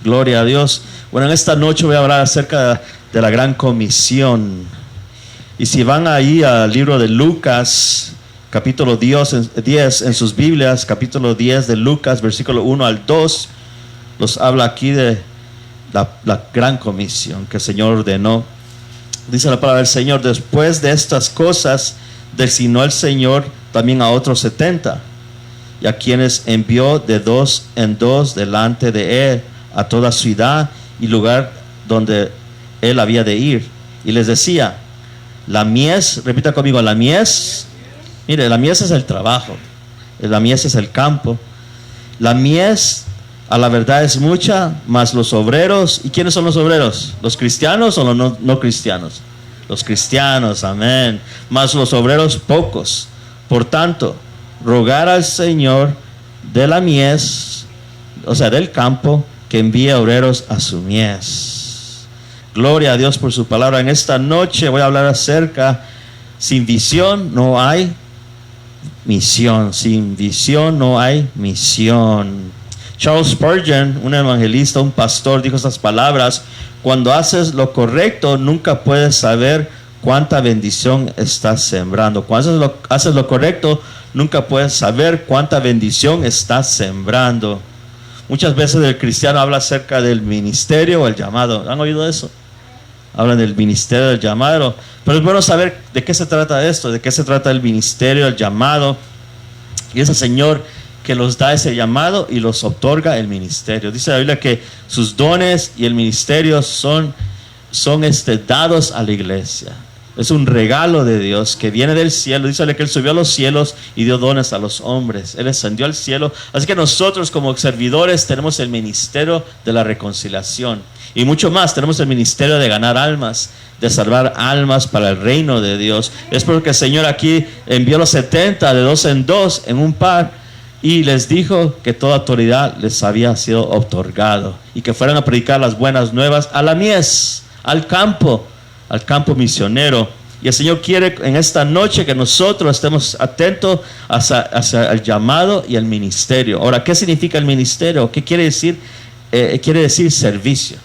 Gloria a Dios. Bueno, en esta noche voy a hablar acerca de la Gran Comisión. Y si van ahí al libro de Lucas, capítulo 10 en sus Biblias, capítulo 10 de Lucas, versículo 1 al 2, nos habla aquí de la Gran Comisión que el Señor ordenó. Dice la palabra del Señor: después de estas cosas, designó el Señor también a otros 70, y a quienes envió de dos en dos delante de él a toda ciudad y lugar donde él había de ir. Y les decía: la mies, repita conmigo, la mies. Mire, la mies es el trabajo, la mies es el campo. La mies, a la verdad, es mucha, mas los obreros, ¿y quiénes son los obreros? ¿Los cristianos o los no cristianos? Los cristianos, amén. Mas los obreros pocos. Por tanto, rogar al Señor de la mies, o sea, del campo, que envíe obreros a su mies. Gloria a Dios por su palabra. En esta noche voy a hablar acerca: sin visión no hay misión. Sin visión no hay misión. Charles Spurgeon, un evangelista, un pastor, dijo estas palabras: cuando haces lo correcto, nunca puedes saber cuánta bendición estás sembrando. Cuando haces lo correcto, nunca puedes saber cuánta bendición estás sembrando. Muchas veces el cristiano habla acerca del ministerio o el llamado. ¿Han oído eso? Hablan del ministerio, del llamado. Pero es bueno saber de qué se trata esto, de qué se trata el ministerio, el llamado. Y es el Señor que los da ese llamado y los otorga el ministerio. Dice la Biblia que sus dones y el ministerio son dados a la iglesia. Es un regalo de Dios que viene del cielo. Dice que Él subió a los cielos y dio dones a los hombres. Él ascendió al cielo. Así que nosotros, como servidores, tenemos el ministerio de la reconciliación. Y mucho más, tenemos el ministerio de ganar almas, de salvar almas para el reino de Dios. Es porque el Señor aquí envió los 70 de dos en dos en un par, y les dijo que toda autoridad les había sido otorgado y que fueran a predicar las buenas nuevas a la mies, al campo misionero. Y el Señor quiere en esta noche que nosotros estemos atentos hacia el llamado y el ministerio. Ahora, ¿qué significa el ministerio? ¿Qué quiere decir? Quiere decir servicio.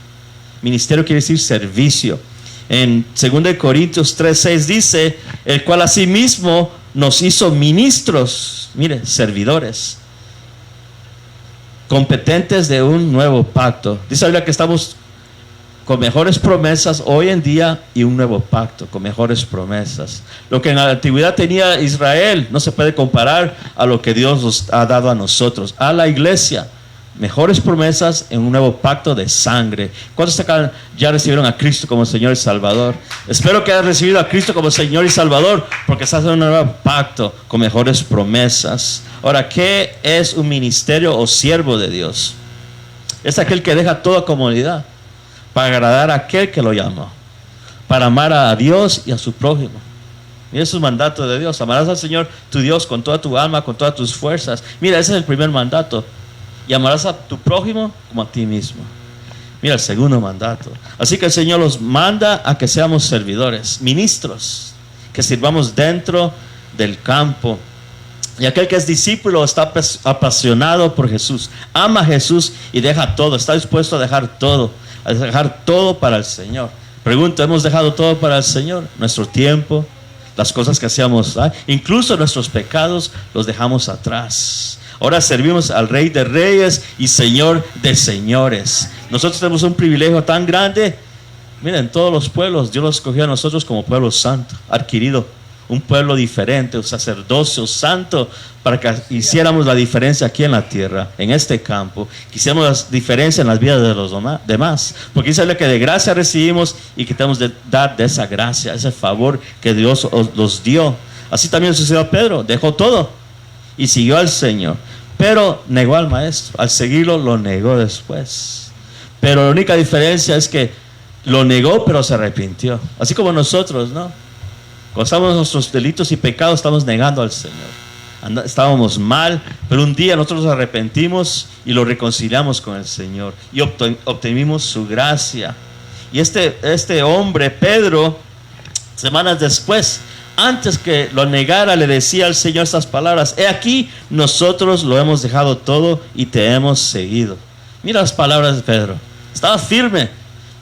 Ministerio quiere decir servicio. En 2 Corintios 3:6 dice: el cual asimismo nos hizo ministros, mire, servidores, competentes de un nuevo pacto. Dice la Biblia que estamos con mejores promesas hoy en día y un nuevo pacto con mejores promesas. Lo que en la antigüedad tenía Israel no se puede comparar a lo que Dios nos ha dado a nosotros, a la iglesia. Mejores promesas en un nuevo pacto de sangre. ¿Cuántos acá ya recibieron a Cristo como Señor y Salvador? Espero que hayas recibido a Cristo como Señor y Salvador, porque estás en un nuevo pacto con mejores promesas. Ahora, ¿qué es un ministerio o siervo de Dios? Es aquel que deja toda comodidad para agradar a aquel que lo llamó, para amar a Dios y a su prójimo. Mira, es un mandato de Dios: amarás al Señor tu Dios con toda tu alma, con todas tus fuerzas. Mira, ese es el primer mandato. Y amarás a tu prójimo como a ti mismo. Mira el segundo mandato. Así que el Señor los manda a que seamos servidores, ministros, que sirvamos dentro del campo. Y aquel que es discípulo está apasionado por Jesús, ama a Jesús y deja todo, está dispuesto a dejar todo para el Señor. Pregunto: ¿hemos dejado todo para el Señor? Nuestro tiempo, las cosas que hacíamos, incluso nuestros pecados los dejamos atrás. Ahora servimos al Rey de Reyes y Señor de Señores. Nosotros tenemos un privilegio tan grande. Miren, todos los pueblos, Dios los escogió a nosotros como pueblo santo, adquirido, un pueblo diferente, un sacerdocio santo, para que hiciéramos la diferencia aquí en la tierra, en este campo, que hiciéramos la diferencia en las vidas de los demás. Porque dice que de gracia recibimos y que tenemos de dar de esa gracia, ese favor que Dios nos dio. Así también sucedió a Pedro: dejó todo y siguió al Señor, pero negó al maestro. Al seguirlo, lo negó después. Pero la única diferencia es que lo negó, pero se arrepintió. Así como nosotros, ¿no? Cuando estamos en nuestros delitos y pecados, estamos negando al Señor. Estábamos mal, pero un día nosotros nos arrepentimos y lo reconciliamos con el Señor y obtenimos su gracia. Y este hombre, Pedro, semanas después, antes que lo negara, le decía al Señor estas palabras: he aquí, nosotros lo hemos dejado todo y te hemos seguido. Mira las palabras de Pedro. Estaba firme,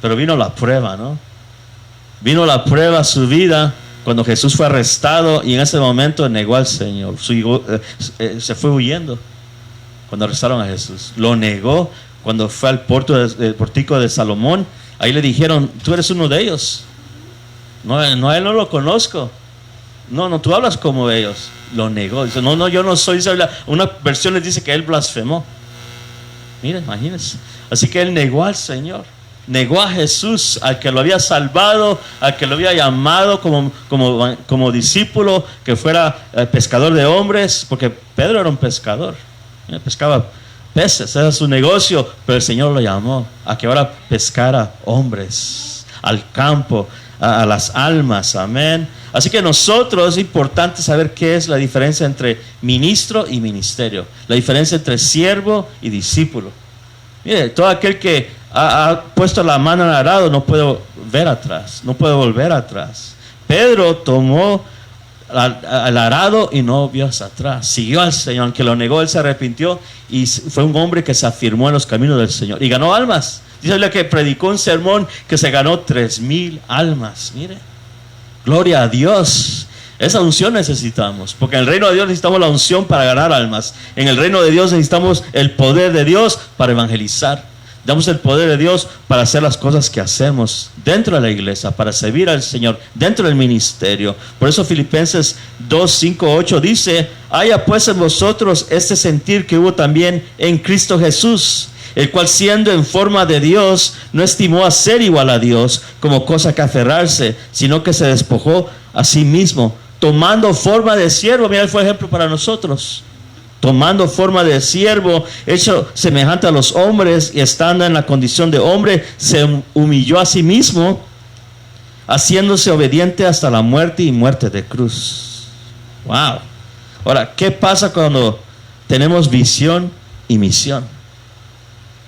pero vino la prueba, ¿no? Vino la prueba a su vida cuando Jesús fue arrestado y en ese momento negó al Señor. Se fue huyendo cuando arrestaron a Jesús. Lo negó cuando fue al portico de Salomón. Ahí le dijeron, tú eres uno de ellos. No, a él no lo conozco. No, tú hablas como ellos. Lo negó. Dice, no, yo no soy. Una versión les dice que él blasfemó. Mira, imagínense. Así que él negó al Señor. Negó a Jesús, al que lo había salvado, al que lo había llamado como discípulo, que fuera pescador de hombres, porque Pedro era un pescador. Pescaba peces, era su negocio, pero el Señor lo llamó a que ahora pescara hombres, al campo, a las almas, amén. Así que nosotros es importante saber qué es la diferencia entre ministro y ministerio, la diferencia entre siervo y discípulo. Mire, todo aquel que ha puesto la mano en el arado no puede ver atrás, no puede volver atrás. Pedro tomó al arado y no vio hacia atrás, siguió al Señor. Aunque lo negó, él se arrepintió y fue un hombre que se afirmó en los caminos del Señor y ganó almas. Dice la que predicó un sermón que se ganó 3,000 almas. Mire, gloria a Dios. Esa unción necesitamos, porque en el reino de Dios necesitamos la unción para ganar almas. En el reino de Dios necesitamos el poder de Dios para evangelizar. Damos el poder de Dios para hacer las cosas que hacemos dentro de la iglesia, para servir al Señor, dentro del ministerio. Por eso Filipenses 2:5-8 dice, haya pues en vosotros este sentir que hubo también en Cristo Jesús, el cual siendo en forma de Dios, no estimó a ser igual a Dios como cosa que aferrarse, sino que se despojó a sí mismo, tomando forma de siervo. Mira, fue ejemplo para nosotros. Tomando forma de siervo, hecho semejante a los hombres y estando en la condición de hombre, se humilló a sí mismo, haciéndose obediente hasta la muerte y muerte de cruz. Wow. Ahora, ¿qué pasa cuando tenemos visión y misión?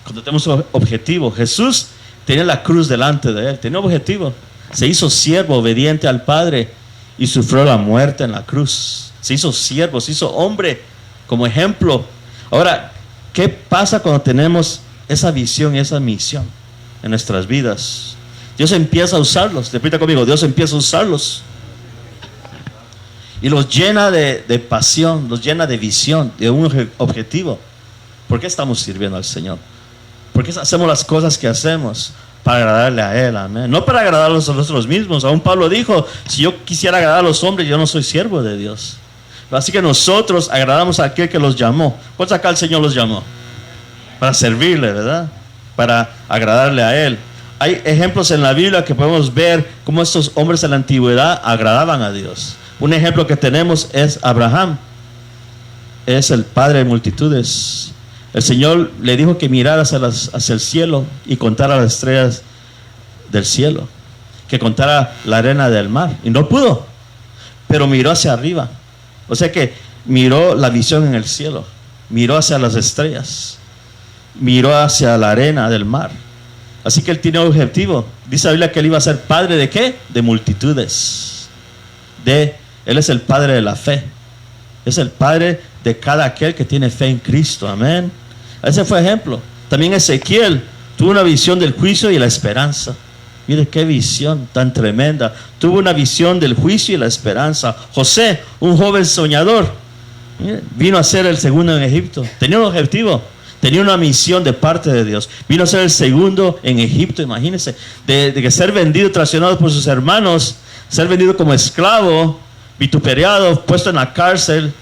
Cuando tenemos objetivo. Jesús tenía la cruz delante de él, tenía objetivo. Se hizo siervo, obediente al Padre y sufrió la muerte en la cruz. Se hizo siervo, se hizo hombre como ejemplo. Ahora, ¿qué pasa cuando tenemos esa visión y esa misión en nuestras vidas? Dios empieza a usarlos. Repita conmigo, Dios empieza a usarlos y los llena de pasión, los llena de visión, de un objetivo. ¿Por qué estamos sirviendo al Señor? ¿Por qué hacemos las cosas que hacemos? Para agradarle a Él, amén. No para agradarlos a nosotros mismos. Aún Pablo dijo, si yo quisiera agradar a los hombres, yo no soy siervo de Dios. Así que nosotros agradamos a aquel que los llamó. ¿Cuántos acá el Señor los llamó? Para servirle, ¿verdad? Para agradarle a Él. Hay ejemplos en la Biblia que podemos ver cómo estos hombres de la antigüedad agradaban a Dios. Un ejemplo que tenemos es Abraham. Es el padre de multitudes. El Señor le dijo que mirara hacia el cielo y contara las estrellas del cielo, que contara la arena del mar, y no pudo, pero miró hacia arriba. O sea que miró la visión en el cielo, miró hacia las estrellas, miró hacia la arena del mar. Así que él tiene un objetivo. Dice la Biblia que él iba a ser padre de ¿qué? De multitudes. Él es el padre de la fe. Es el padre de cada aquel que tiene fe en Cristo. Amén. Ese fue ejemplo. También Ezequiel tuvo una visión del juicio y la esperanza. Mire qué visión tan tremenda. Tuvo una visión del juicio y la esperanza. José, un joven soñador, mire, vino a ser el segundo en Egipto. Tenía un objetivo, tenía una misión de parte de Dios. Vino a ser el segundo en Egipto. Imagínense, de que ser vendido, traicionado por sus hermanos, ser vendido como esclavo, vituperiado, puesto en la cárcel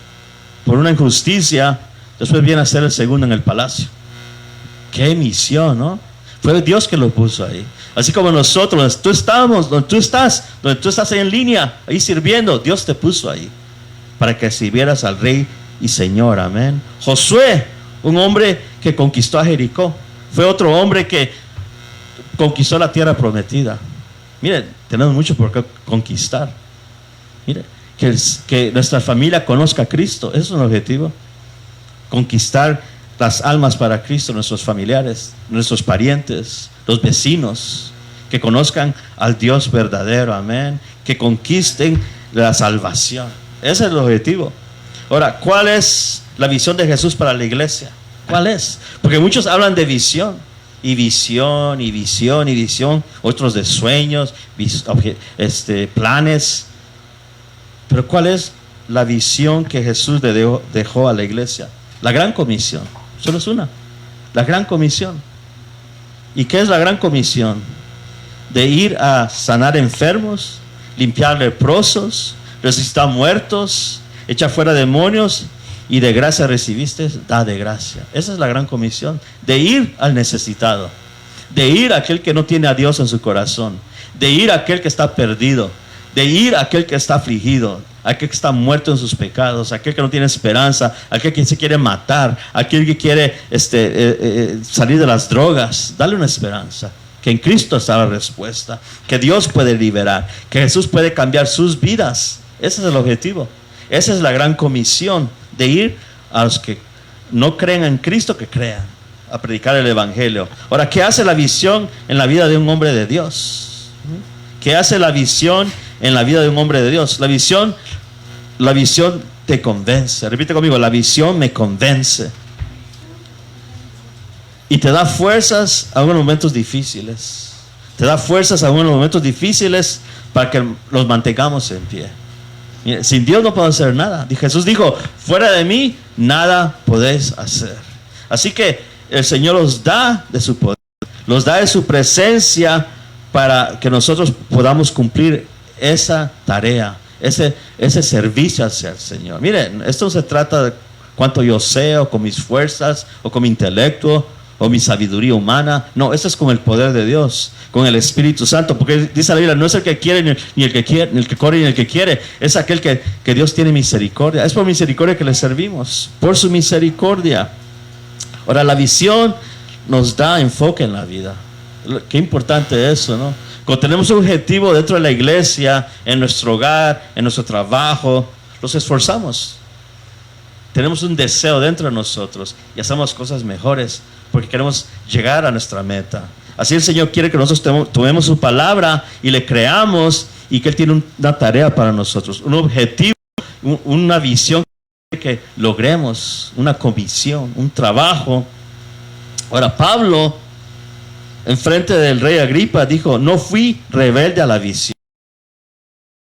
por una injusticia. Después viene a ser el segundo en el palacio. Qué misión, ¿no? Fue Dios que lo puso ahí. Así como nosotros, donde tú estás ahí en línea, ahí sirviendo, Dios te puso ahí para que sirvieras al Rey y Señor. Amén. Josué, un hombre que conquistó a Jericó, fue otro hombre que conquistó la tierra prometida. Miren, tenemos mucho por qué conquistar. Miren, que nuestra familia conozca a Cristo, eso es un objetivo. Conquistar las almas para Cristo, nuestros familiares, nuestros parientes, los vecinos, que conozcan al Dios verdadero, amén, que conquisten la salvación. Ese es el objetivo. Ahora, ¿cuál es la visión de Jesús para la iglesia? ¿Cuál es? Porque muchos hablan de visión. Y visión, y visión, y visión. Otros de sueños, planes. Pero ¿cuál es la visión que Jesús le dejó a la iglesia? La gran comisión. Solo es una. La gran comisión. ¿Y qué es la gran comisión? De ir a sanar enfermos, limpiar leprosos, resucitar muertos, echar fuera demonios, y de gracia recibiste, da de gracia. Esa es la gran comisión. De ir al necesitado, de ir a aquel que no tiene a Dios en su corazón, de ir a aquel que está perdido, de ir a aquel que está afligido, aquel que está muerto en sus pecados, aquel que no tiene esperanza, aquel que se quiere matar, aquel que quiere salir de las drogas. Dale una esperanza, que en Cristo está la respuesta, que Dios puede liberar, que Jesús puede cambiar sus vidas. Ese es el objetivo. Esa es la gran comisión, de ir a los que no creen en Cristo, que crean, a predicar el evangelio. Ahora, ¿qué hace la visión en la vida de un hombre de Dios? ¿Qué hace la visión en la vida de un hombre de Dios? La visión te convence. Repite conmigo: la visión me convence. Y te da fuerzas a unos momentos difíciles. Te da fuerzas a unos momentos difíciles para que los mantengamos en pie. Mire, sin Dios no puedo hacer nada. Jesús dijo: fuera de mí nada podéis hacer. Así que el Señor los da de su poder, los da de su presencia, para que nosotros podamos cumplir esa tarea, ese servicio hacia el Señor. Miren, esto no se trata de cuánto yo sé, o con mis fuerzas, o con mi intelecto, o mi sabiduría humana. No, eso es con el poder de Dios, con el Espíritu Santo. Porque dice la Biblia: no es el que quiere, ni el que quiere, ni el que corre, ni el que quiere. Es aquel que Dios tiene misericordia. Es por misericordia que le servimos, por su misericordia. Ahora, la visión nos da enfoque en la vida. Qué importante eso, ¿no? Cuando tenemos un objetivo dentro de la iglesia, en nuestro hogar, en nuestro trabajo, los esforzamos. Tenemos un deseo dentro de nosotros y hacemos cosas mejores porque queremos llegar a nuestra meta. Así el Señor quiere que nosotros tomemos su palabra y le creamos, y que Él tiene una tarea para nosotros, un objetivo, una visión que logremos, una comisión, un trabajo. Ahora, Pablo, en frente del rey Agripa, dijo: no fui rebelde a la visión.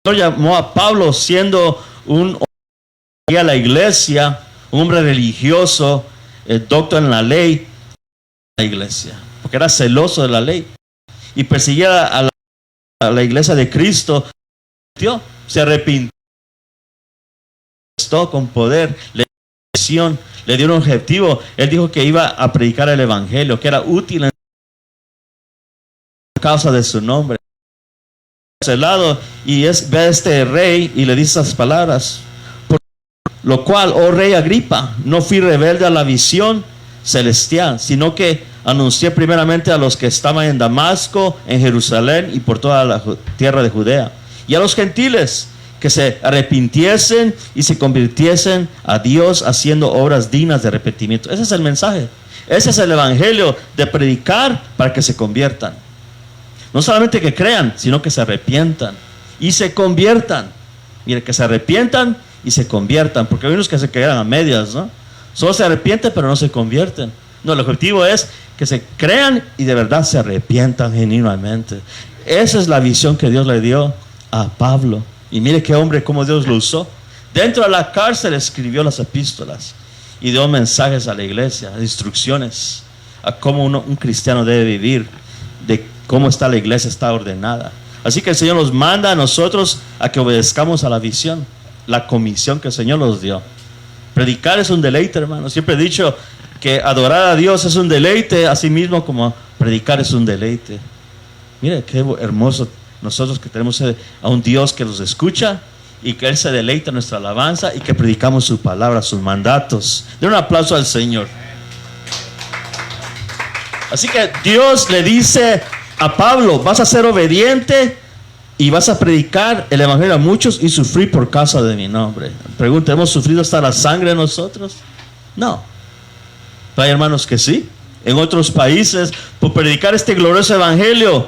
No llamó a Pablo siendo un hombre a la iglesia, un hombre religioso, doctor en la ley, la iglesia, porque era celoso de la ley y perseguía a la iglesia de Cristo. Se arrepintió con poder, le dio visión, le dio un objetivo. Él dijo que iba a predicar el evangelio, que era útil en causa de su nombre. Celado, y ve a este rey y le dice esas palabras: por lo cual, oh rey Agripa, no fui rebelde a la visión celestial, sino que anuncié primeramente a los que estaban en Damasco, en Jerusalén y por toda la tierra de Judea, y a los gentiles, que se arrepintiesen y se convirtiesen a Dios, haciendo obras dignas de arrepentimiento. Ese es el mensaje. Ese es el evangelio, de predicar para que se conviertan. No solamente que crean, sino que se arrepientan y se conviertan. Mire, que se arrepientan y se conviertan, porque hay unos que se quedan a medias, ¿no? Solo se arrepienten pero no se convierten. No, el objetivo es que se crean y de verdad se arrepientan genuinamente. Esa es la visión que Dios le dio a Pablo. Y mire qué hombre, cómo Dios lo usó. Dentro de la cárcel escribió las epístolas y dio mensajes a la iglesia, instrucciones a cómo un cristiano debe vivir, de cómo está la iglesia, está ordenada. Así que el Señor nos manda a nosotros a que obedezcamos a la visión, la comisión que el Señor nos dio. Predicar es un deleite, hermano. Siempre he dicho que adorar a Dios es un deleite, así mismo como predicar es un deleite. Mire qué hermoso nosotros que tenemos a un Dios que nos escucha y que Él se deleita en nuestra alabanza y que predicamos su palabra, sus mandatos. Den un aplauso al Señor. Así que Dios le dice a Pablo: vas a ser obediente y vas a predicar el evangelio a muchos y sufrir por causa de mi nombre. Pregunta: ¿hemos sufrido hasta la sangre nosotros? No. Pero hay hermanos que sí. En otros países, por predicar este glorioso evangelio,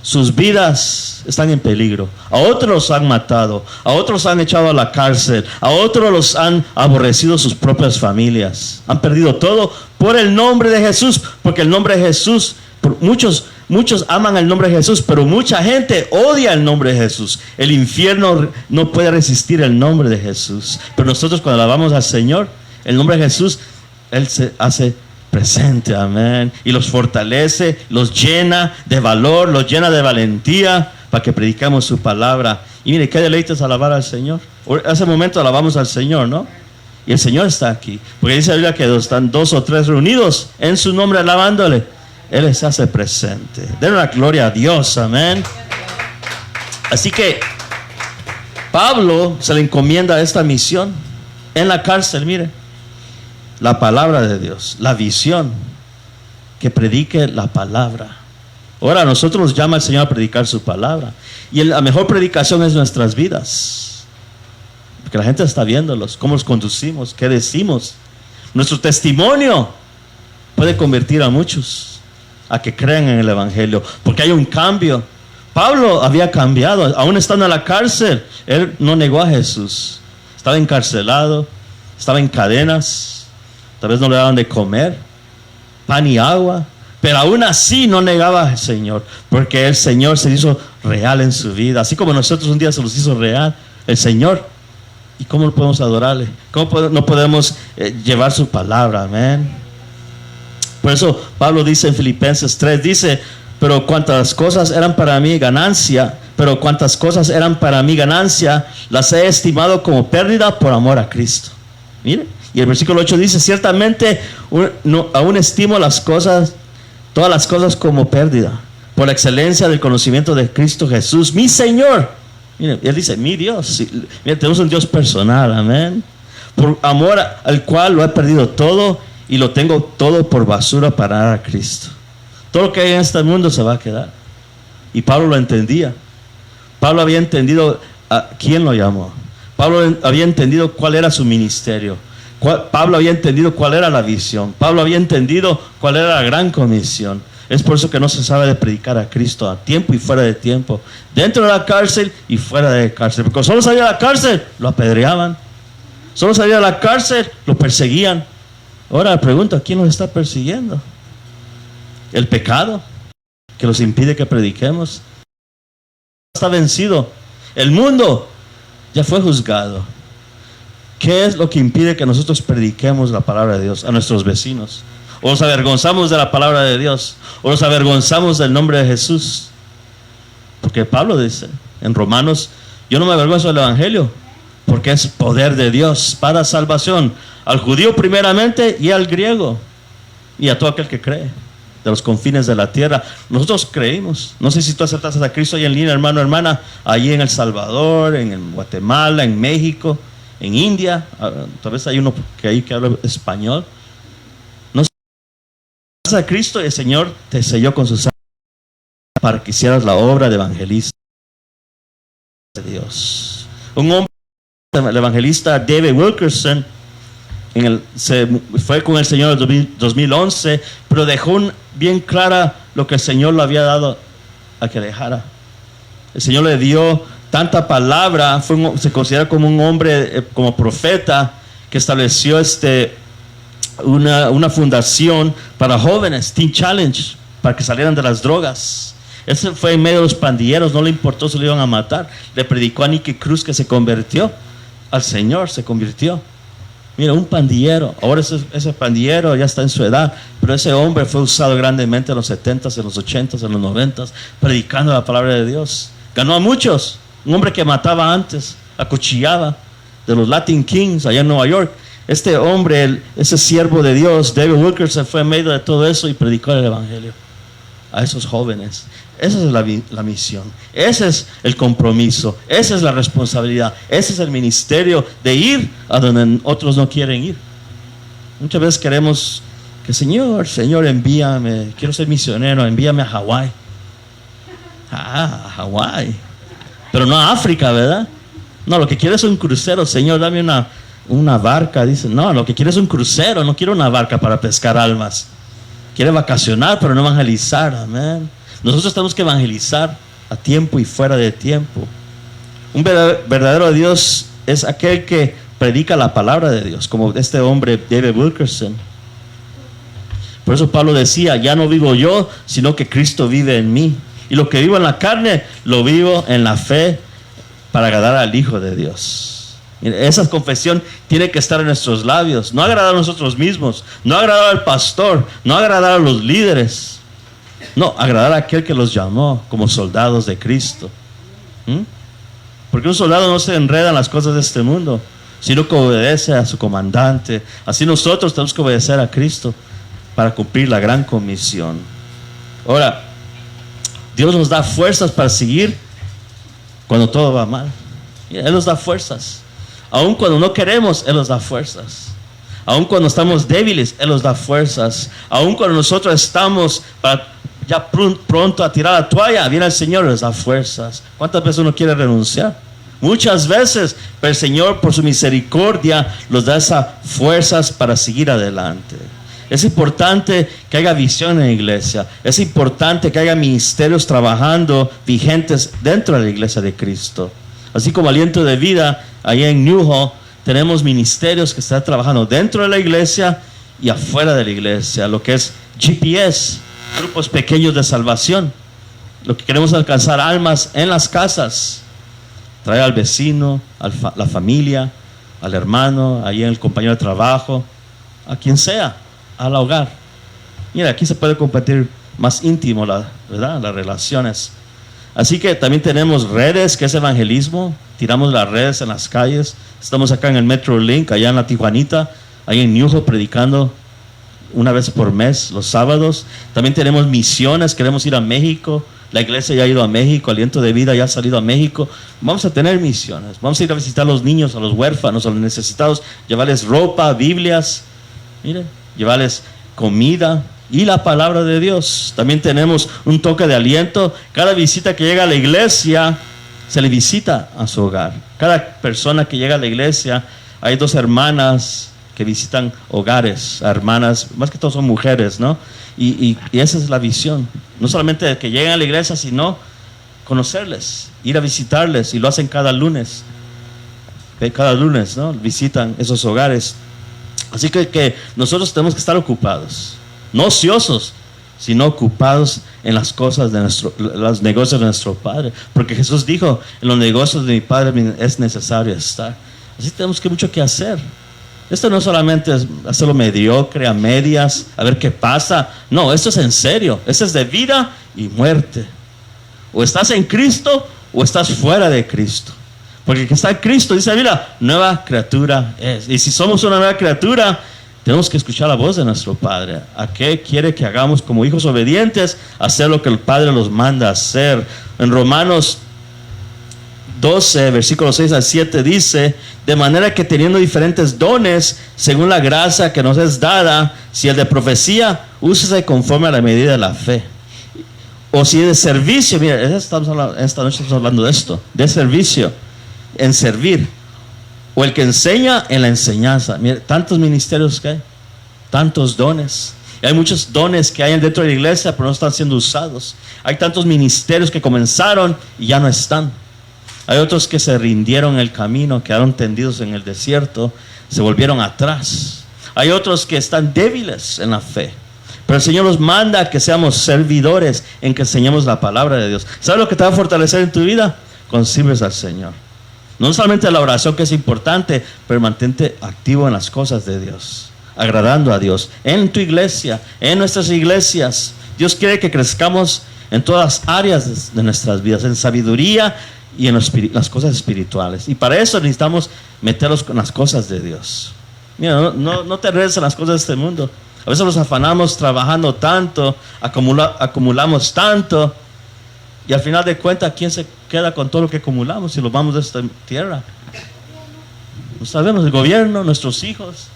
sus vidas están en peligro. A otros los han matado, a otros han echado a la cárcel, a otros los han aborrecido sus propias familias. Han perdido todo por el nombre de Jesús, porque el nombre de Jesús, muchos aman el nombre de Jesús, pero mucha gente odia el nombre de Jesús. El infierno no puede resistir el nombre de Jesús. Pero nosotros, cuando alabamos al Señor, el nombre de Jesús, Él se hace presente, amén, y los fortalece, los llena de valor, los llena de valentía para que predicamos su palabra. Y mire, qué deleite es alabar al Señor. Hace momento alabamos al Señor, ¿no? Y el Señor está aquí, porque dice la Biblia que están 2 o 3 reunidos en su nombre alabándole, Él se hace presente. Den la gloria a Dios, amén. Así que Pablo se le encomienda esta misión en la cárcel. Mire, la palabra de Dios, la visión, que predique la palabra. Ahora a nosotros nos llama el Señor a predicar su palabra, y la mejor predicación es nuestras vidas, porque la gente está viéndolos, cómo los conducimos, qué decimos. Nuestro testimonio puede convertir a muchos a que crean en el evangelio, porque hay un cambio. Pablo había cambiado, aún estando en la cárcel, él no negó a Jesús. Estaba encarcelado, estaba en cadenas, tal vez no le daban de comer, pan y agua, pero aún así no negaba al Señor, porque el Señor se hizo real en su vida, así como nosotros un día se nos hizo real el Señor. ¿Y cómo no podemos adorarle? ¿Cómo no podemos llevar su palabra? Amén. Por eso Pablo dice en Filipenses 3, dice, pero cuantas cosas eran para mí ganancia, las he estimado como pérdida por amor a Cristo. Mire. Y el versículo 8 dice, ciertamente aún estimo todas las cosas como pérdida, por la excelencia del conocimiento de Cristo Jesús, mi Señor. Mire, él dice, mi Dios. Mire, tenemos un Dios personal, amén. Por amor al cual lo he perdido todo y lo tengo todo por basura para dar a Cristo. Todo lo que hay en este mundo se va a quedar. Y Pablo lo entendía. Pablo había entendido a quién lo llamó. Pablo había entendido cuál era su ministerio. Pablo había entendido cuál era la visión. Pablo había entendido cuál era la gran comisión. Es por eso que no se sabe de predicar a Cristo a tiempo y fuera de tiempo, dentro de la cárcel y fuera de la cárcel. Porque solo salía de la cárcel, lo apedreaban. Solo salía de la cárcel, lo perseguían. Ahora me pregunto, ¿quién nos está persiguiendo? El pecado que nos impide que prediquemos. Está vencido. El mundo ya fue juzgado. ¿Qué es lo que impide que nosotros prediquemos la palabra de Dios a nuestros vecinos? O nos avergonzamos de la palabra de Dios, o nos avergonzamos del nombre de Jesús. Porque Pablo dice en Romanos, yo no me avergüenzo del evangelio, porque es poder de Dios para salvación, al judío primeramente y al griego, y a todo aquel que cree, de los confines de la tierra. Nosotros creímos. No sé si tú aceptaste a Cristo ahí en línea, hermano, hermana, allí en El Salvador, en Guatemala, en México, en India, tal vez hay uno que habla español. No sé, a Cristo, y el Señor te selló con su sangre para que hicieras la obra de evangelista de Dios. Un hombre, el evangelista David Wilkerson, se fue con el Señor en 2011, pero dejó bien clara lo que el Señor le había dado a que dejara. El Señor le dio tanta palabra, se considera como un hombre, como profeta, que estableció una fundación para jóvenes, Teen Challenge, para que salieran de las drogas. Ese fue en medio de los pandilleros, no le importó si lo iban a matar. Le predicó a Nicky Cruz, que se convirtió al Señor, se convirtió. Mira, un pandillero, ahora ese pandillero ya está en su edad, pero ese hombre fue usado grandemente en los 70s, en los 80s, en los 90s, predicando la palabra de Dios. Ganó a muchos. Un hombre que mataba antes, acuchillaba, de los Latin Kings allá en Nueva York. Este hombre, ese siervo de Dios, David Wilkerson, fue en medio de todo eso y predicó el evangelio a esos jóvenes. Esa es la misión, ese es el compromiso, esa es la responsabilidad, ese es el ministerio de ir a donde otros no quieren ir. Muchas veces queremos que Señor, envíame, quiero ser misionero, envíame a Hawái. A Hawái, pero no a África, ¿verdad? No, lo que quiero es un crucero. Señor, dame una barca. Dice, no, lo que quiero es un crucero, no quiero una barca para pescar almas. Quiere vacacionar, pero no evangelizar, amén. Nosotros tenemos que evangelizar a tiempo y fuera de tiempo. Un verdadero Dios es aquel que predica la palabra de Dios, como este hombre David Wilkerson. Por eso Pablo decía, ya no vivo yo, sino que Cristo vive en mí. Y lo que vivo en la carne, lo vivo en la fe para agradar al Hijo de Dios. Esa confesión tiene que estar en nuestros labios. No agradar a nosotros mismos, no agradar al pastor, no agradar a los líderes. No, agradar a aquel que los llamó como soldados de Cristo. Porque un soldado no se enreda en las cosas de este mundo, sino que obedece a su comandante. Así nosotros tenemos que obedecer a Cristo para cumplir la gran comisión. Ahora, Dios nos da fuerzas para seguir cuando todo va mal. Él nos da fuerzas. Aun cuando no queremos, Él nos da fuerzas. Aun cuando estamos débiles, Él nos da fuerzas. Aun cuando nosotros estamos ya pronto a tirar la toalla, viene el Señor y nos da fuerzas. ¿Cuántas veces uno quiere renunciar? Muchas veces, pero el Señor por su misericordia nos da esas fuerzas para seguir adelante. Es importante que haya visión en la iglesia. Es importante que haya ministerios trabajando vigentes dentro de la iglesia de Cristo. Así como Aliento de Vida, allá en Newhall, tenemos ministerios que están trabajando dentro de la iglesia y afuera de la iglesia. Lo que es GPS, grupos pequeños de salvación. Lo que queremos alcanzar almas en las casas. Traer al vecino, a la familia, al hermano, ahí en el compañero de trabajo, a quien sea, al hogar. Mira, aquí se puede compartir más íntimo, ¿verdad? Las relaciones. Así que también tenemos redes, que es evangelismo. Tiramos las redes en las calles. Estamos acá en el Metrolink, allá en la Tijuanita, ahí en Newhall, predicando una vez por mes, los sábados. También tenemos misiones, queremos ir a México. La iglesia ya ha ido a México, Aliento de Vida ya ha salido a México. Vamos a tener misiones. Vamos a ir a visitar a los niños, a los huérfanos, a los necesitados, llevarles ropa, Biblias, miren, llevarles comida y la palabra de Dios. También tenemos un toque de aliento. Cada visita que llega a la iglesia, se le visita a su hogar. Cada persona que llega a la iglesia, hay 2 hermanas que visitan hogares, hermanas, más que todo son mujeres, ¿no? Y esa es la visión. No solamente de que lleguen a la iglesia, sino conocerles, ir a visitarles, y lo hacen cada lunes. Cada lunes, ¿no? Visitan esos hogares. Así que nosotros tenemos que estar ocupados, no ociosos, sino ocupados en las cosas de los negocios de nuestro Padre. Porque Jesús dijo, en los negocios de mi Padre es necesario estar. Así tenemos mucho que hacer. Esto no solamente es hacerlo mediocre, a medias, a ver qué pasa. No, esto es en serio. Esto es de vida y muerte. O estás en Cristo o estás fuera de Cristo. Porque el que está en Cristo, dice la Biblia, nueva criatura es. Y si somos una nueva criatura, tenemos que escuchar la voz de nuestro Padre. ¿A qué quiere que hagamos como hijos obedientes? Hacer lo que el Padre nos manda hacer. En Romanos 12, versículos 6 al 7 dice, de manera que teniendo diferentes dones, según la gracia que nos es dada, si el de profecía, úsese conforme a la medida de la fe. O si es de servicio, mira, esta noche estamos hablando de esto, de servicio, en servir. O el que enseña en la enseñanza. Mira, tantos ministerios que hay, tantos dones. Y hay muchos dones que hay dentro de la iglesia, pero no están siendo usados. Hay tantos ministerios que comenzaron y ya no están. Hay otros que se rindieron en el camino, quedaron tendidos en el desierto, se volvieron atrás. Hay otros que están débiles en la fe. Pero el Señor nos manda a que seamos servidores, en que enseñemos la palabra de Dios. ¿Sabes lo que te va a fortalecer en tu vida? Cuando sirves al Señor. No solamente la oración, que es importante, pero mantente activo en las cosas de Dios, agradando a Dios, en tu iglesia, en nuestras iglesias. Dios quiere que crezcamos en todas las áreas de nuestras vidas, en sabiduría y en las cosas espirituales. Y para eso necesitamos meterlos con las cosas de Dios. Mira, no te enredes en las cosas de este mundo. A veces nos afanamos trabajando tanto, acumulamos tanto, y al final de cuentas, ¿quién se queda con todo lo que acumulamos si lo vamos de esta tierra? No sabemos, el gobierno, nuestros hijos,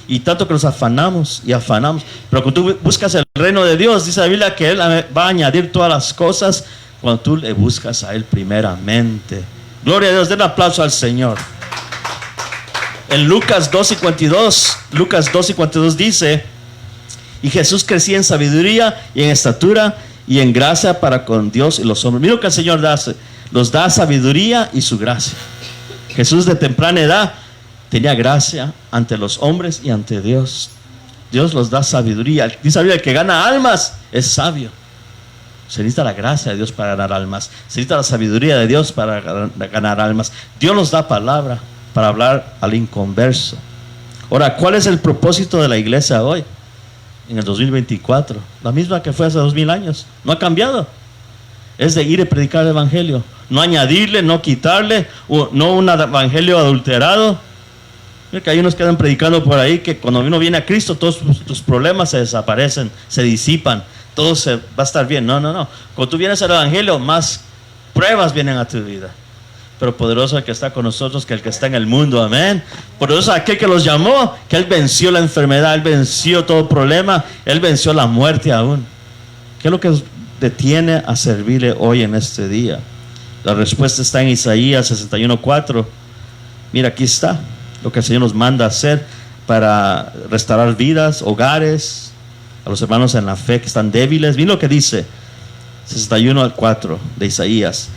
y tanto que nos afanamos y afanamos. Pero cuando tú buscas el reino de Dios, dice la Biblia que Él va a añadir todas las cosas cuando tú le buscas a Él primeramente. Gloria a Dios, den aplauso al Señor. En Lucas 2:52 dice, y Jesús crecía en sabiduría y en estatura y en gracia para con Dios y los hombres. Mira lo que el Señor hace. Los da sabiduría y su gracia. Jesús de temprana edad tenía gracia ante los hombres y ante Dios. Dios los da sabiduría. Dice la Biblia, el que gana almas es sabio. Se necesita la gracia de Dios para ganar almas. Se necesita la sabiduría de Dios para ganar almas. Dios nos da palabra para hablar al inconverso. Ahora, ¿cuál es el propósito de la iglesia hoy? En el 2024. La misma que fue hace 2000 años. No ha cambiado. Es de ir y predicar el evangelio. No añadirle, no quitarle, no un evangelio adulterado. Mira que hay unos que andan predicando por ahí que cuando uno viene a Cristo todos tus problemas se desaparecen, se disipan, todo va a estar bien. No. Cuando tú vienes al evangelio, más pruebas vienen a tu vida. Pero poderoso el que está con nosotros que el que está en el mundo, amén. Poderoso aquel que los llamó, que Él venció la enfermedad, Él venció todo problema, Él venció la muerte aún. ¿Qué es lo que detiene a servirle hoy en este día? La respuesta está en Isaías 61:4. Mira, aquí está lo que el Señor nos manda a hacer para restaurar vidas, hogares, a los hermanos en la fe que están débiles. Mira lo que dice 61:4 de Isaías.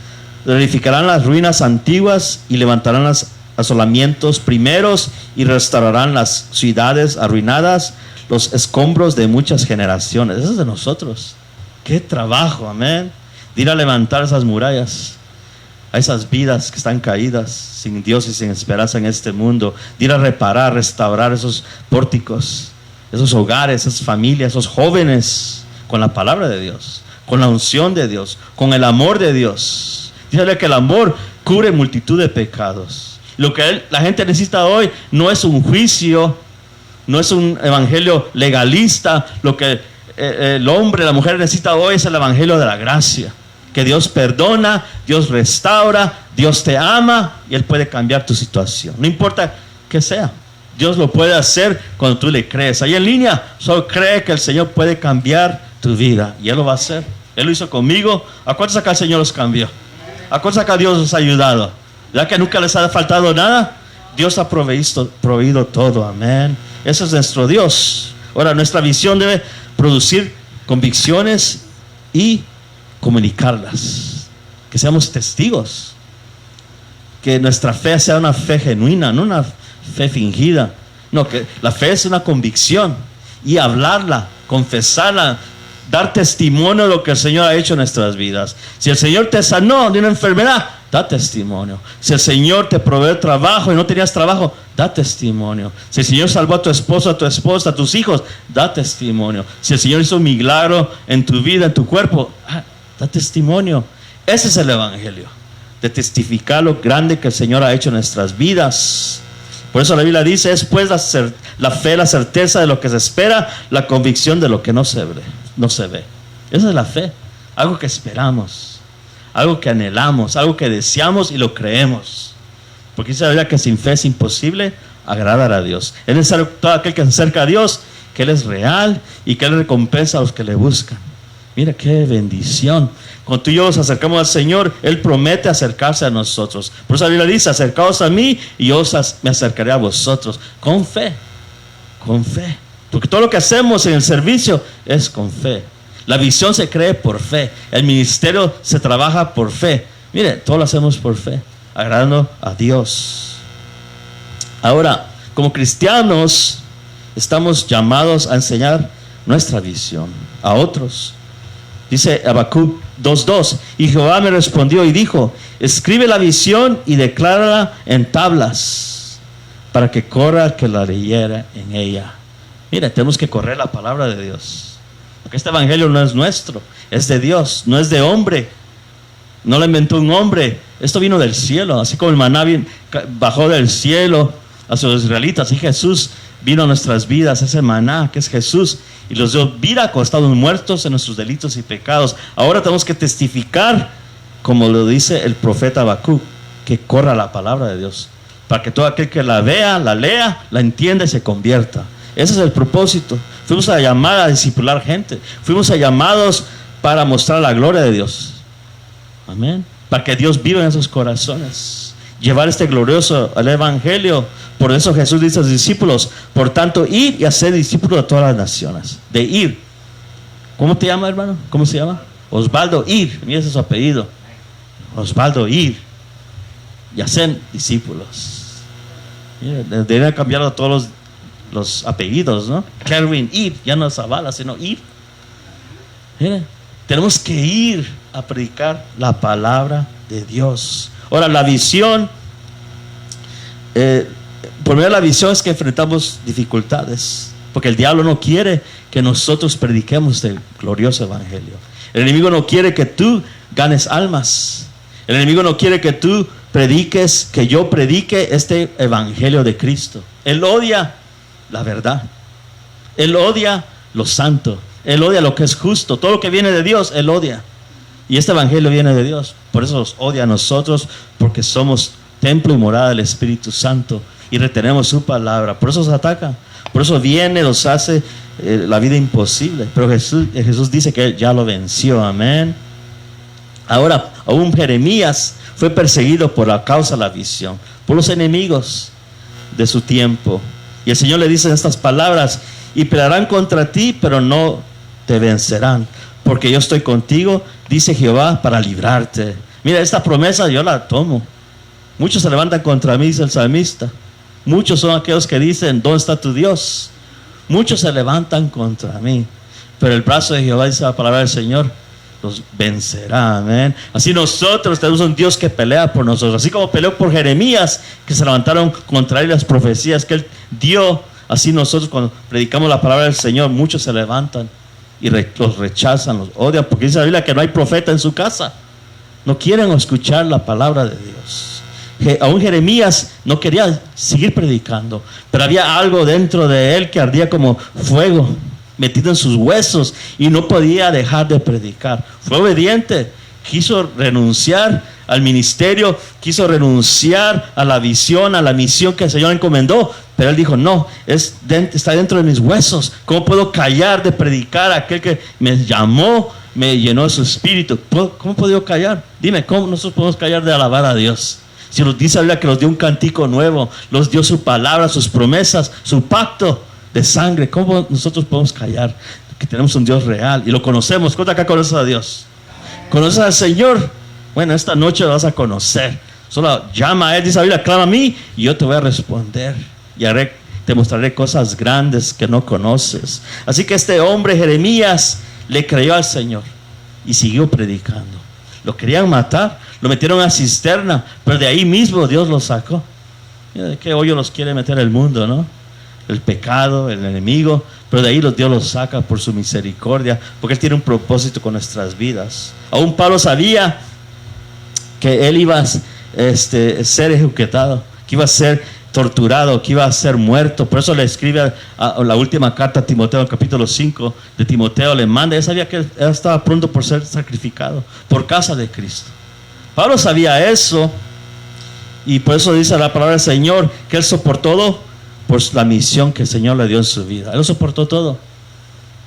Reedificarán las ruinas antiguas y levantarán los asolamientos primeros y restaurarán las ciudades arruinadas, los escombros de muchas generaciones. Eso es de nosotros. Qué trabajo, amén, de ir a levantar esas murallas, a esas vidas que están caídas sin Dios y sin esperanza en este mundo, de ir a reparar, restaurar esos pórticos, esos hogares, esas familias, esos jóvenes, con la palabra de Dios, con la unción de Dios, con el amor de Dios. Dígale que el amor cubre multitud de pecados. Lo que la gente necesita hoy no es un juicio, no es un evangelio legalista. Lo que el hombre, la mujer necesita hoy es el evangelio de la gracia. Que Dios perdona, Dios restaura, Dios te ama y Él puede cambiar tu situación. No importa que sea, Dios lo puede hacer cuando tú le crees. Ahí en línea, solo cree que el Señor puede cambiar tu vida y Él lo va a hacer. Él lo hizo conmigo. ¿A cuántos acá el Señor los cambió? ¿A cuántos acá Dios los ha ayudado? ¿Ya que nunca les ha faltado nada? Dios ha proveído todo, amén. Ese es nuestro Dios. Ahora, nuestra visión debe producir convicciones y comunicarlas. Que seamos testigos. Que nuestra fe sea una fe genuina, no una fe fingida. No, que la fe es una convicción. Y hablarla, confesarla, dar testimonio de lo que el Señor ha hecho en nuestras vidas. Si el Señor te sanó de una enfermedad, da testimonio. Si el Señor te provee trabajo y no tenías trabajo, da testimonio. Si el Señor salvó a tu esposo, a tu esposa, a tus hijos, da testimonio. Si el Señor hizo un milagro en tu vida, en tu cuerpo, da testimonio. Ese es el evangelio, de testificar lo grande que el Señor ha hecho en nuestras vidas. Por eso la Biblia dice, es pues la fe, la certeza de lo que se espera, la convicción de lo que no se ve. Esa es la fe, algo que esperamos, algo que anhelamos, algo que deseamos y lo creemos. Porque dice la Biblia que sin fe es imposible agradar a Dios. Es necesario todo aquel que se acerca a Dios, que Él es real y que Él recompensa a los que le buscan. Mira qué bendición. Cuando tú y yo nos acercamos al Señor, Él promete acercarse a nosotros. Por eso la Biblia dice, acercaos a mí y yo me acercaré a vosotros. Con fe, con fe. Porque todo lo que hacemos en el servicio es con fe. La visión se cree por fe. El ministerio se trabaja por fe. Mire, todo lo hacemos por fe, agradando a Dios. Ahora, como cristianos, estamos llamados a enseñar nuestra visión a otros. Dice Habacuc 2:2, y Jehová me respondió y dijo, escribe la visión y declárala en tablas, para que corra el que la leyera en ella. Mira, tenemos que correr la palabra de Dios. Porque este evangelio no es nuestro, es de Dios, no es de hombre. No lo inventó un hombre. Esto vino del cielo, así como el maná bajó del cielo a los israelitas. Y Jesús vino a nuestras vidas, ese maná que es Jesús, y los dio vida cuando estábamos muertos en nuestros delitos y pecados. Ahora tenemos que testificar, como lo dice el profeta Habacuc, que corra la palabra de Dios, para que todo aquel que la vea, la lea, la entienda y se convierta. Ese es el propósito. Fuimos a llamar a discipular gente. Fuimos a llamados para mostrar la gloria de Dios. Amén. Para que Dios viva en esos corazones. Llevar este glorioso al evangelio. Por eso Jesús dice a sus discípulos, por tanto, ir y hacer discípulos de todas las naciones. De ir. ¿Cómo te llama, hermano? ¿Cómo se llama? Osvaldo, ir. Mira ese es su apellido. Osvaldo, ir. Y hacen discípulos. Mira, deben cambiar todos los apellidos, ¿no? Kerwin, ir. Ya no es Zavala, sino ir. Mira, tenemos que ir a predicar la palabra de Dios. Ahora, la visión, por medio de la visión es que enfrentamos dificultades, porque el diablo no quiere que nosotros prediquemos el glorioso evangelio. El enemigo no quiere que tú ganes almas. El enemigo no quiere que tú prediques, que yo predique este evangelio de Cristo. Él odia la verdad. Él odia lo santo. Él odia lo que es justo. Todo lo que viene de Dios, Él odia. Y este evangelio viene de Dios. Por eso nos odia a nosotros, porque somos templo y morada del Espíritu Santo y retenemos su palabra. Por eso nos ataca. Por eso viene, nos hace la vida imposible. Pero Jesús dice que Él ya lo venció. Amén. Ahora, aún Jeremías fue perseguido por la causa de la visión, por los enemigos de su tiempo. Y el Señor le dice estas palabras: y pelearán contra ti, pero no te vencerán, porque yo estoy contigo, dice Jehová, para librarte. Mira, esta promesa yo la tomo. Muchos se levantan contra mí, dice el salmista. Muchos son aquellos que dicen: ¿dónde está tu Dios? Muchos se levantan contra mí, pero el brazo de Jehová, dice la palabra del Señor, los vencerá. Amén. Así nosotros tenemos un Dios que pelea por nosotros. Así como peleó por Jeremías, que se levantaron contra él las profecías que él dio. Así nosotros, cuando predicamos la palabra del Señor, muchos se levantan y los rechazan, los odian, porque dice la Biblia que no hay profeta en su casa. No quieren escuchar la palabra de Dios. Aún Jeremías no quería seguir predicando, pero había algo dentro de él que ardía como fuego metido en sus huesos y no podía dejar de predicar. Fue obediente, quiso renunciar al ministerio, quiso renunciar a la visión, a la misión que el Señor encomendó, pero él dijo: no, está dentro de mis huesos. ¿Cómo puedo callar de predicar a aquel que me llamó, me llenó de su espíritu? ¿Cómo puedo yo callar? Dime, ¿cómo nosotros podemos callar de alabar a Dios? Si nos dice la Biblia que nos dio un cantico nuevo, nos dio su palabra, sus promesas, su pacto de sangre, ¿cómo nosotros podemos callar? Que tenemos un Dios real y lo conocemos. ¿Cuánto acá conoces a Dios? ¿Conoces al Señor? Bueno, esta noche lo vas a conocer. Solo llama a Él, dice la Biblia: clama a mí y yo te voy a responder y te mostraré cosas grandes que no conoces. Así que este hombre Jeremías le creyó al Señor y siguió predicando. Lo querían matar, lo metieron a cisterna, pero de ahí mismo Dios lo sacó. Mira de qué hoyo los quiere meter el mundo, ¿no? El pecado, el enemigo, pero de ahí Dios los saca por su misericordia, porque Él tiene un propósito con nuestras vidas. Aún Pablo sabía que él iba a ser ejecutado, que iba a ser torturado, que iba a ser muerto. Por eso le escribe a la última carta a Timoteo, el capítulo 5 de Timoteo, le manda. Él sabía que él estaba pronto por ser sacrificado por causa de Cristo. Pablo sabía eso, y por eso dice la palabra del Señor que él soportó todo por la misión que el Señor le dio en su vida. Él lo soportó todo.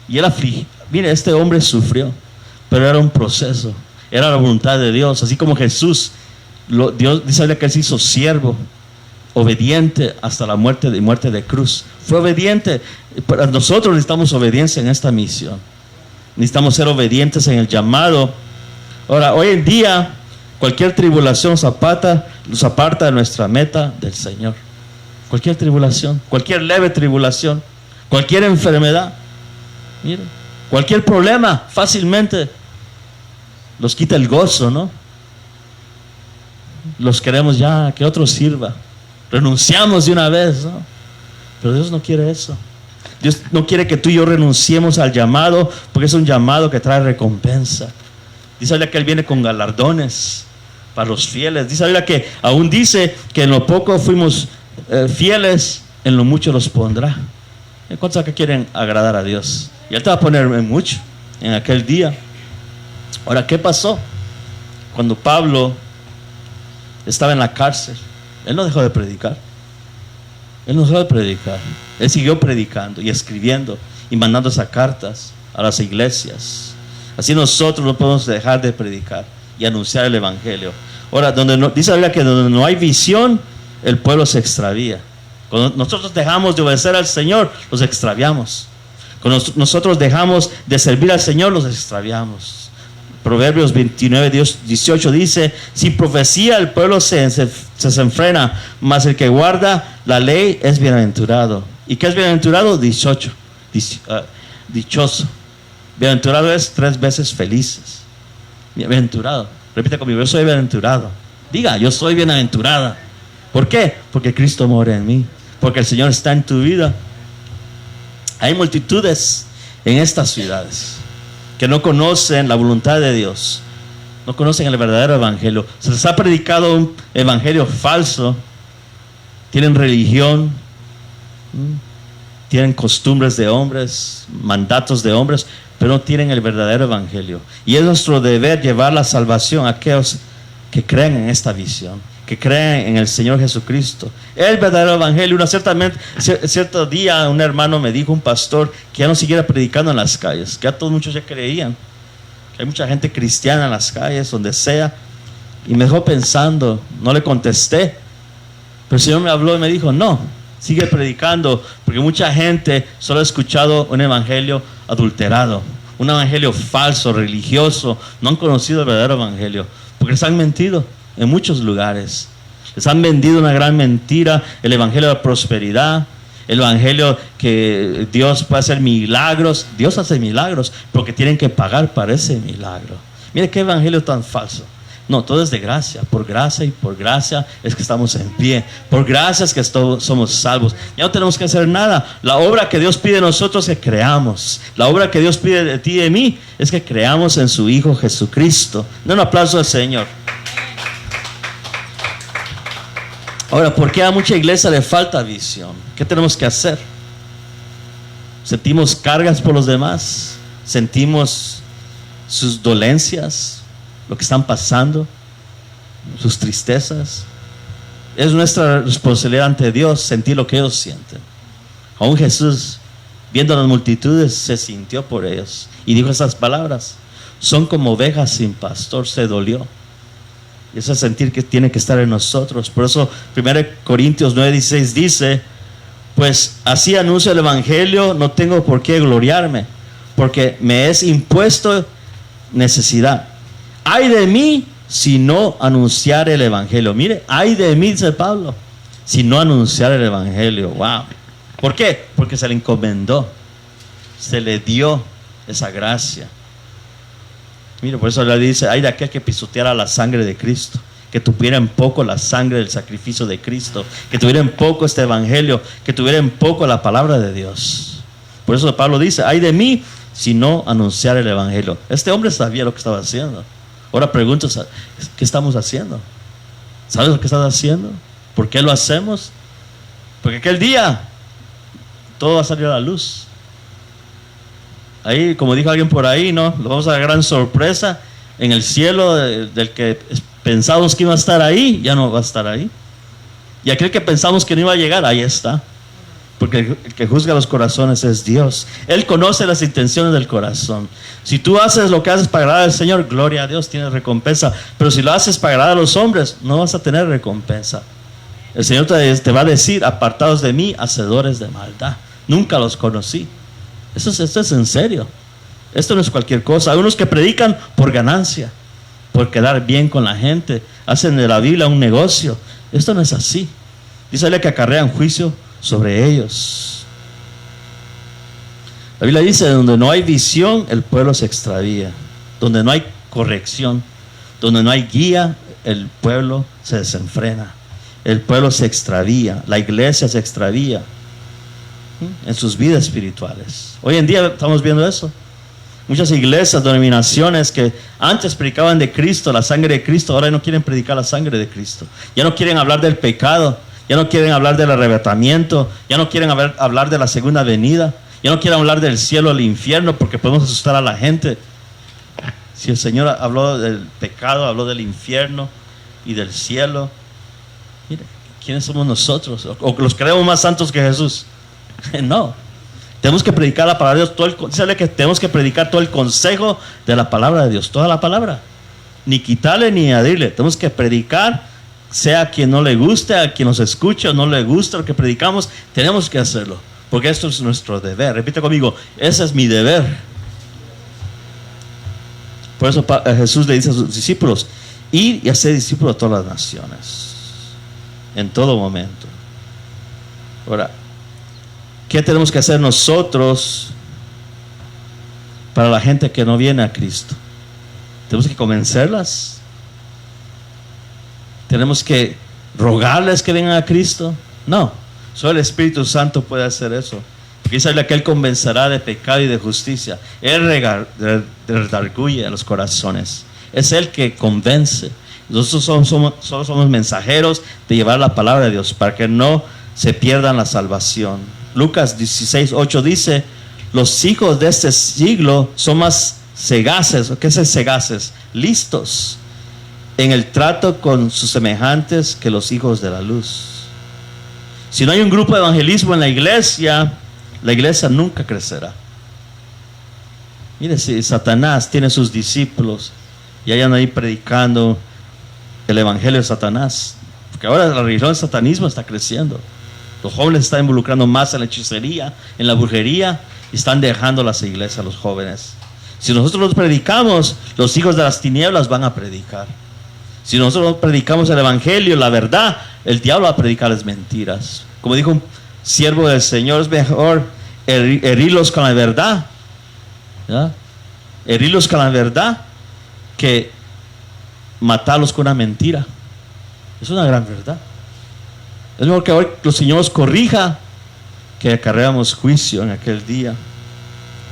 Y él afligió. Mire, este hombre sufrió, pero era un proceso. Era la voluntad de Dios. Así como Jesús, Dios dice que Él se hizo siervo, obediente hasta la muerte de cruz. Fue obediente. Pero nosotros necesitamos obediencia en esta misión. Necesitamos ser obedientes en el llamado. Ahora, hoy en día, cualquier tribulación nos aparta de nuestra meta del Señor. Cualquier tribulación, cualquier leve tribulación, cualquier enfermedad, miren, cualquier problema fácilmente nos quita el gozo, ¿no? Los queremos ya, que otro sirva. Renunciamos de una vez, ¿no? Pero Dios no quiere eso. Dios no quiere que tú y yo renunciemos al llamado, porque es un llamado que trae recompensa. Dice la Biblia que Él viene con galardones para los fieles. Dice la Biblia que aún dice que en lo poco fuimos fieles, en lo mucho los pondrá. ¿Cuántos acá quieren agradar a Dios? Y Él te va a poner en mucho en aquel día. Ahora, ¿qué pasó? Cuando Pablo estaba en la cárcel, él no dejó de predicar. Él no dejó de predicar. Él siguió predicando y escribiendo y mandando esas cartas a las iglesias. Así nosotros no podemos dejar de predicar y anunciar el evangelio. Ahora, dice la Biblia que donde no hay visión, el pueblo se extravía. Cuando nosotros dejamos de obedecer al Señor, los extraviamos. Cuando nosotros dejamos de servir al Señor, los extraviamos. Proverbios 29:18 dice: si profecía el pueblo se desenfrena, mas el que guarda la ley es bienaventurado. ¿Y qué es bienaventurado? Dichoso. Bienaventurado es 3 veces felices. Bienaventurado. Repite conmigo: yo soy bienaventurado. Diga: yo soy bienaventurada. ¿Por qué? Porque Cristo mora en mí, porque el Señor está en tu vida. Hay multitudes en estas ciudades que no conocen la voluntad de Dios, no conocen el verdadero evangelio. Se les ha predicado un evangelio falso. Tienen religión, tienen costumbres de hombres, mandatos de hombres, pero no tienen el verdadero evangelio. Y es nuestro deber llevar la salvación a aquellos que creen en esta visión, que creen en el Señor Jesucristo, el verdadero evangelio. Cierto día un hermano me dijo, un pastor, que ya no siguiera predicando en las calles, que ya todos muchos ya creían, que hay mucha gente cristiana en las calles, donde sea. Y me dejó pensando. No le contesté, pero el Señor me habló y me dijo: no, sigue predicando, porque mucha gente solo ha escuchado un evangelio adulterado, un evangelio falso, religioso. No han conocido el verdadero evangelio, porque les han mentido en muchos lugares. Les han vendido una gran mentira: el evangelio de la prosperidad, el evangelio que Dios puede hacer milagros. Dios hace milagros, porque tienen que pagar para ese milagro. Mire qué evangelio tan falso. No, todo es de gracia, por gracia y por gracia es que estamos en pie. Por gracia es que somos salvos. Ya no tenemos que hacer nada. La obra que Dios pide de nosotros es que creamos. La obra que Dios pide de ti y de mí es que creamos en su Hijo Jesucristo. Den un aplauso al Señor. Ahora, ¿por qué a mucha iglesia le falta visión? ¿Qué tenemos que hacer? Sentimos cargas por los demás, sentimos sus dolencias, lo que están pasando, sus tristezas. Es nuestra responsabilidad ante Dios sentir lo que ellos sienten. Aún Jesús, viendo las multitudes, se sintió por ellos y dijo esas palabras: son como ovejas sin pastor. Se dolió. Y ese sentir que tiene que estar en nosotros. Por eso 1 Corintios 9:16 dice: pues así anuncio el evangelio, no tengo por qué gloriarme, porque me es impuesto necesidad. Ay de mí si no anunciar el evangelio. Mire, ay de mí, dice Pablo, si no anunciar el evangelio. Wow. ¿Por qué? Porque se le encomendó, se le dio esa gracia. Mire, por eso le dice: ay de aquel que pisoteara la sangre de Cristo, que tuviera en poco la sangre del sacrificio de Cristo, que tuviera en poco este evangelio, que tuviera en poco la palabra de Dios. Por eso Pablo dice: ay de mí si no anunciar el evangelio. Este hombre sabía lo que estaba haciendo. Ahora pregunto: ¿qué estamos haciendo? ¿Sabes lo que estás haciendo? ¿Por qué lo hacemos? Porque aquel día todo va a salir a la luz. Ahí, como dijo alguien por ahí, ¿no? Lo vamos a dar gran sorpresa en el cielo del que pensamos que iba a estar ahí, ya no va a estar ahí. Y aquel que pensamos que no iba a llegar, ahí está. Porque el que juzga los corazones es Dios. Él conoce las intenciones del corazón. Si tú haces lo que haces para agradar al Señor, gloria a Dios, tienes recompensa. Pero si lo haces para agradar a los hombres, no vas a tener recompensa. El Señor te va a decir: apartados de mí, hacedores de maldad, nunca los conocí. Esto es en serio. Esto no es cualquier cosa. Hay unos que predican por ganancia, por quedar bien con la gente, hacen de la Biblia un negocio. Esto no es así. Dice que acarrean juicio sobre ellos. La Biblia dice: donde no hay visión, el pueblo se extravía. Donde no hay corrección, donde no hay guía, el pueblo se desenfrena. El pueblo se extravía. La iglesia se extravía en sus vidas espirituales. Hoy en día estamos viendo eso. Muchas iglesias, denominaciones que antes predicaban de Cristo, la sangre de Cristo, ahora no quieren predicar la sangre de Cristo. Ya no quieren hablar del pecado, ya no quieren hablar del arrebatamiento, ya no quieren hablar de la segunda venida, ya no quieren hablar del cielo, del infierno, porque podemos asustar a la gente. Si el Señor habló del pecado, habló del infierno y del cielo, mire, ¿quiénes somos nosotros? ¿O los creemos más santos que Jesús? No. Tenemos que predicar la palabra de Dios. Dígale que tenemos que predicar todo el consejo de la palabra de Dios, toda la palabra. Ni quitarle ni añadirle. Tenemos que predicar, sea a quien no le guste, a quien nos escuche o no le guste lo que predicamos, tenemos que hacerlo, porque esto es nuestro deber. Repite conmigo: ese es mi deber. Por eso Jesús le dice a sus discípulos: ir y hacer discípulos de todas las naciones, en todo momento. Ahora, ¿qué tenemos que hacer nosotros para la gente que no viene a Cristo? Tenemos que convencerlas. Tenemos que rogarles que vengan a Cristo. No, solo el Espíritu Santo puede hacer eso. Porque dice que Él convencerá de pecado y de justicia. Él redarguye a los corazones. Es Él que convence. Nosotros solo somos mensajeros de llevar la palabra de Dios para que no se pierdan la salvación. Lucas 16:8 dice: los hijos de este siglo son más sagaces. ¿Qué es sagaces? Listos en el trato con sus semejantes que los hijos de la luz. Si no hay un grupo de evangelismo en la iglesia nunca crecerá. Mire, si Satanás tiene sus discípulos y hayan ahí predicando el evangelio de Satanás, porque ahora la religión del satanismo está creciendo. Los jóvenes están involucrando más en la hechicería, en la brujería, y están dejando las iglesias, los jóvenes. Si nosotros los predicamos, los hijos de las tinieblas van a predicar. Si nosotros predicamos el evangelio, la verdad, el diablo va a predicarles mentiras. Como dijo un siervo del Señor, es mejor herirlos con la verdad, ¿ya? Herirlos con la verdad que matarlos con una mentira. Es una gran verdad. Es mejor que hoy el Señor nos corrija que acarreamos juicio en aquel día.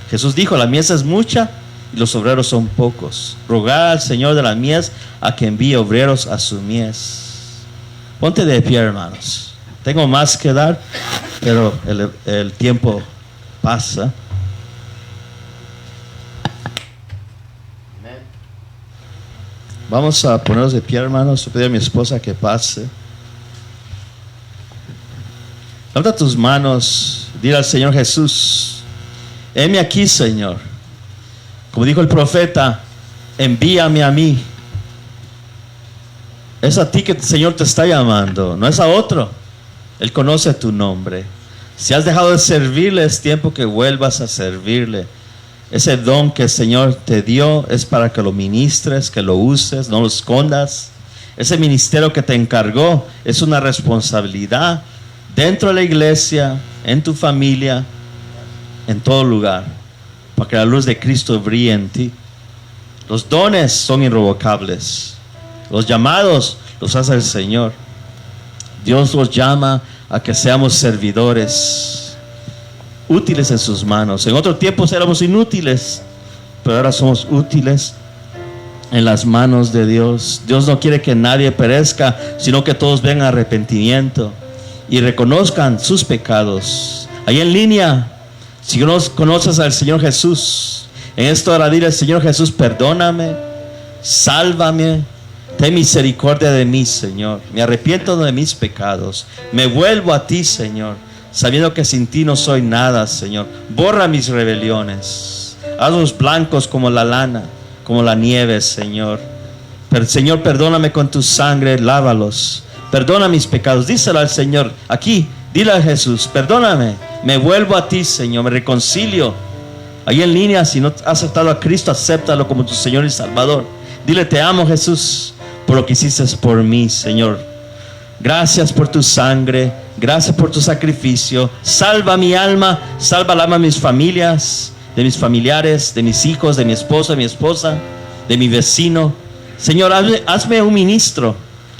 Jesús dijo: la mies es mucha y los obreros son pocos. Rogad al Señor de la mies a que envíe obreros a su mies. Ponte de pie, hermanos. Tengo más que dar, pero el tiempo pasa. Vamos a ponernos de pie, hermanos. Voy a pedir a mi esposa que pase. Levanta tus manos. Dile al Señor Jesús: heme aquí, Señor. Como dijo el profeta: envíame a mí. Es a ti que el Señor te está llamando, no es a otro. Él conoce tu nombre. Si has dejado de servirle, es tiempo que vuelvas a servirle. Ese don que el Señor te dio es para que lo ministres, que lo uses, no lo escondas. Ese ministerio que te encargó es una responsabilidad dentro de la iglesia, en tu familia, en todo lugar, para que la luz de Cristo brille en ti. Los dones son irrevocables. Los llamados los hace el Señor. Dios los llama a que seamos servidores, útiles en sus manos. En otro tiempo éramos inútiles, pero ahora somos útiles en las manos de Dios. Dios no quiere que nadie perezca, sino que todos vengan a arrepentimiento y reconozcan sus pecados. Ahí en línea, si no conoces al Señor Jesús, en esta hora dile al Señor Jesús: perdóname, sálvame, ten misericordia de mí, Señor. Me arrepiento de mis pecados, me vuelvo a ti, Señor, sabiendo que sin ti no soy nada, Señor. Borra mis rebeliones, hazlos blancos como la lana, como la nieve, Señor. Pero, Señor, perdóname con tu sangre, lávalos. Perdona mis pecados. Díselo al Señor. Aquí, dile a Jesús: perdóname, me vuelvo a ti, Señor, me reconcilio. Ahí en línea, si no has aceptado a Cristo, acéptalo como tu Señor y Salvador. Dile: te amo, Jesús, por lo que hiciste por mí, Señor. Gracias por tu sangre, gracias por tu sacrificio. Salva mi alma, salva el alma de mis familias, de mis familiares, de mis hijos, de mi esposo, de mi esposa, de mi vecino. Señor, hazme un ministro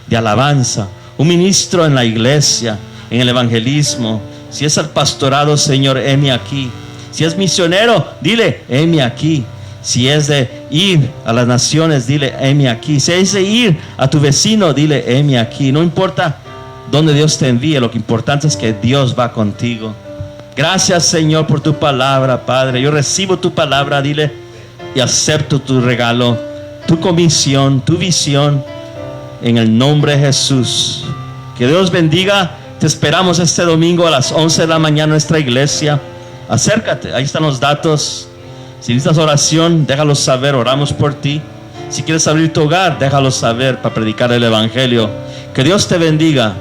de alabanza, un ministro en la iglesia, en el evangelismo. Si es el pastorado, Señor, heme aquí. Si es misionero, dile: heme aquí. Si es de ir a las naciones, dile: heme aquí. Si es de ir a tu vecino, dile: heme aquí. No importa dónde Dios te envíe, lo que importante es que Dios va contigo. Gracias, Señor, por tu palabra, Padre. Yo recibo tu palabra, dile, y acepto tu regalo, tu comisión, tu visión, en el nombre de Jesús. Que Dios bendiga. Te esperamos este domingo a las 11 de la mañana en nuestra iglesia. Acércate, ahí están los datos. Si necesitas oración, déjalo saber, oramos por ti. Si quieres abrir tu hogar, déjalo saber para predicar el evangelio. Que Dios te bendiga.